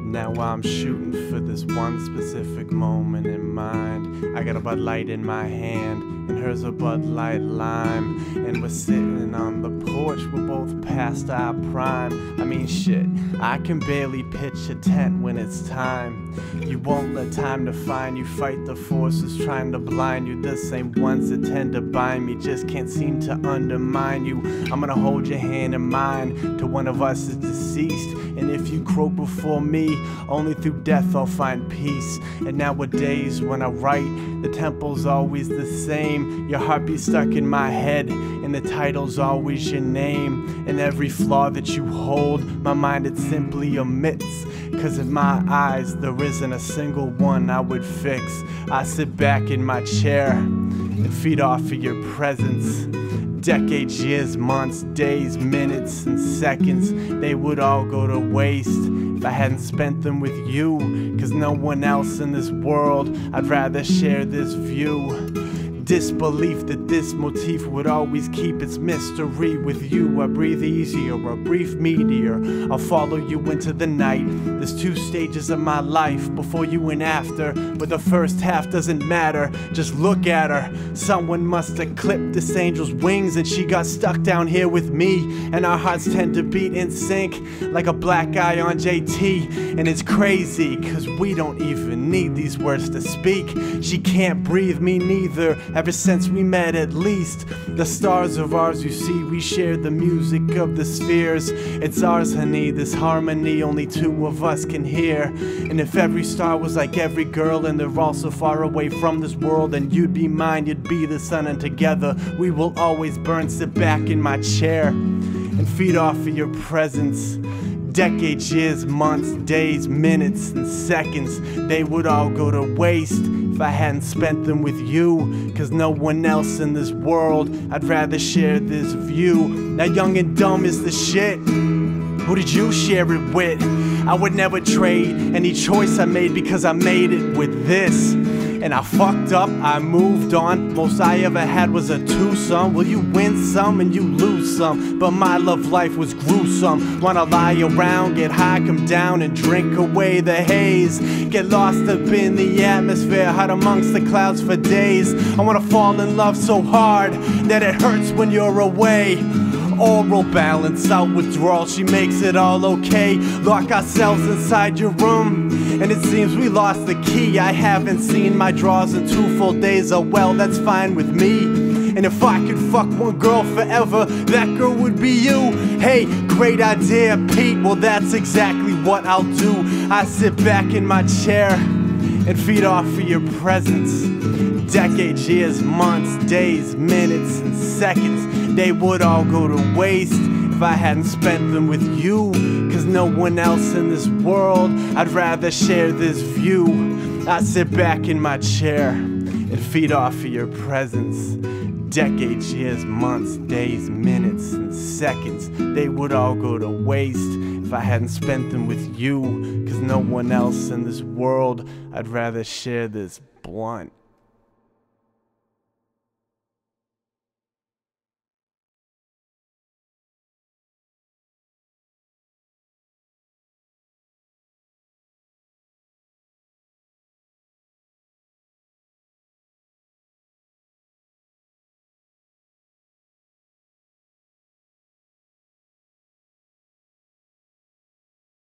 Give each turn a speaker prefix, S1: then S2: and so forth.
S1: Now I'm shooting for this one specific moment in mind. I got a Bud Light in my hand, and hers a Bud Light Lime. And we're sitting on the porch, we're both past our prime. I mean shit, I can barely pitch a tent when it's time. You won't let time define you, fight the forces trying to blind you. The same ones that tend to bind me just can't seem to undermine you. I'm gonna hold your hand in mine till one of us is deceased. And if you croak before me, only through death I'll find peace. And nowadays when I write, the temple's always the same. Your heartbeat stuck in my head, and the title's always your name. And every flaw that you hold, my mind it simply omits. Cause in my eyes, there isn't a single one I would fix. I sit back in my chair and feed off of your presence. Decades, years, months, days, minutes, and seconds, they would all go to waste if I hadn't spent them with you. Cause no one else in this world, I'd rather share this view. Disbelief that this motif would always keep its mystery. With you I breathe easier, a brief meteor. I'll follow you into the night. There's two stages of my life, before you and after, but the first half doesn't matter. Just look at her. Someone must have clipped this angel's wings, and she got stuck down here with me. And our hearts tend to beat in sync, like a black eye on JT. And it's crazy, cause we don't even need these words to speak. She can't breathe, me neither. Ever since we met, at least. The stars of ours, you see, we share the music of the spheres. It's ours, honey, this harmony only two of us can hear. And if every star was like every girl, and they're all so far away from this world, then you'd be mine, you'd be the sun, and together we will always burn. Sit back in my chair and feed off of your presence. Decades, years, months, days, minutes, and seconds, they would all go to waste if I hadn't spent them with you. Cause no one else in this world, I'd rather share this view. Now young and dumb is the shit. Who did you share it with? I would never trade any choice I made, because I made it with this. And I fucked up, I moved on. Most I ever had was a twosome. Well, you win some and you lose some, but my love life was gruesome. Wanna lie around, get high, come down and drink away the haze. Get lost up in the atmosphere, hide amongst the clouds for days. I wanna fall in love so hard that it hurts when you're away. Oral balance out withdrawal, she makes it all okay. Lock ourselves inside your room, and it seems we lost the key. I haven't seen my drawers in 2 full days. Oh well, that's fine with me. And if I could fuck one girl forever, that girl would be you. Hey, great idea, Pete. Well, that's exactly what I'll do. I sit back in my chair and feed off of your presence. Decades, years, months, days, minutes, and seconds, they would all go to waste if I hadn't spent them with you. Cause no one else in this world, I'd rather share this view. I sit back in my chair and feed off of your presence. Decades, years, months, days, minutes, and seconds, they would all go to waste if I hadn't spent them with you. Cause no one else in this world, I'd rather share this blunt.